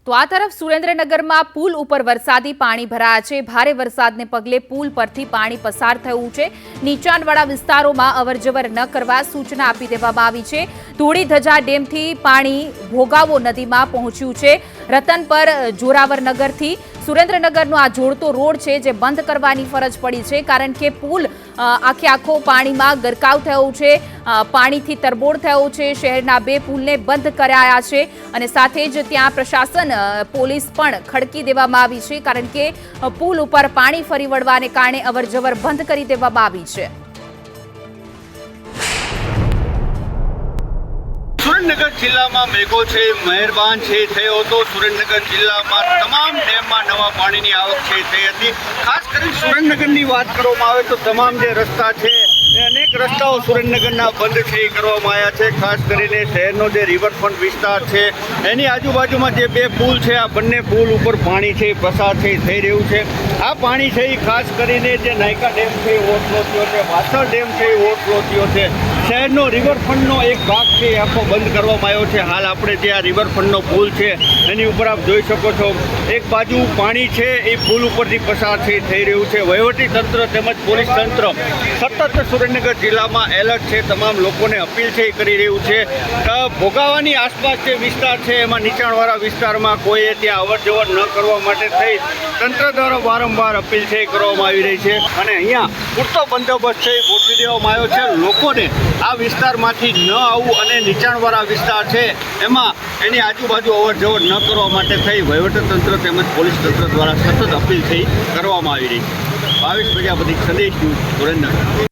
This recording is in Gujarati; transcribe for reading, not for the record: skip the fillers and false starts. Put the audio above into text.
તો આ તરફ સુરેન્દ્રનગરમાં પુલ ઉપર વરસાદી પાણી ભરાયા છે। ભારે વરસાદને પગલે પુલ પરથી પાણી પસાર થયું છે। નીચાણવાળા વિસ્તારોમાં અવરજવર ન કરવા સૂચના આપી દેવામાં આવી છે। ધોળીધજા ડેમથી પાણી ભોગાવો નદીમાં પહોંચ્યું છે। રતનપર જોરાવરનગરથી સુરેન્દ્રનગરનો આ જોડતો રોડ છે જે બંધ કરવાની ફરજ પડી છે, કારણ કે પુલ આખો પાણીમાં ગરકાવ થયો છે, પાણીથી તરબોળ થયો છે। શહેરના 2 પુલને બંધ કરાયા છે અને સાથે જ ત્યાં પ્રશાસન પોલીસ પણ ખડકી દેવામાં આવી છે, કારણ કે પુલ ઉપર પાણી ફરી વળવાને કારણે અવરજવર બંધ કરી દેવામાં આવી છે। સુરેન્દ્રનગર જિલ્લામાં મેઘો છે મહેરબાન છે થયો હતો। સુરેન્દ્રનગર જિલ્લામાં તમામ ડેમમાં નવા પાણીની આવક છે થઈ હતી। ખાસ કરીને સુરેન્દ્રનગરની વાત કરવામાં આવે તો તમામ જે રસ્તા છે એ અનેક રસ્તાઓ સુરેન્દ્રનગરના બંધ છે કરવામાં આવ્યા છે। ખાસ કરીને શહેરનો જે રિવરફ્રન્ટ વિસ્તાર છે એની આજુબાજુમાં જે 2 પુલ છે, આ બંને પુલ ઉપર પાણી છે પસાર થઈ રહ્યું છે। આ પાણી છે એ ખાસ કરીને જે નાયકા ડેમ છે એ ઓવરફ્લો થયો છે, વાસણ ડેમ છે એ ઓવરફ્લો થયો છે। શહેરનો રિવરફ્રન્ટનો એક ભાગ છે એ આખો બંધ કરવામાં આવ્યો છે। હાલ આપણે જે આ રિવરફ્રન્ટનો પુલ છે એની ઉપર આપ જોઈ શકો છો, એક બાજુ પાણી છે એ પુલ ઉપરથી પસાર થઈ રહ્યું છે। વહીવટી તંત્ર તેમજ પોલીસ તંત્ર સતત સુરેન્દ્રનગર જિલ્લામાં એલર્ટ છે, તમામ લોકોને અપીલ છે એ કરી રહ્યું છે। ભોગાવાની આસપાસ જે વિસ્તાર છે એમાં નીચાણવાળા વિસ્તારમાં કોઈએ ત્યાં અવરજવર ન કરવા માટે થઈ તંત્ર દ્વારા વારંવાર અપીલ છે એ કરવામાં આવી રહી છે અને અહીંયા પૂરતો બંદોબસ્ત છે એ ગોઠવી દેવામાં આવ્યો છે। લોકોને આ વિસ્તારમાંથી ન આવવું અને નીચાણવાળા વિસ્તાર છે એમાં એની આજુબાજુ અવરજવર ન કરવા માટે થઈ વહીવટીતંત્ર તેમજ પોલીસ તંત્ર દ્વારા સતત અપીલ થઈ કરવામાં આવી રહી છે। ભાવેશ પ્રજાપતિ, સંદેશ ન્યૂઝ, સુરેન્દ્રનગર।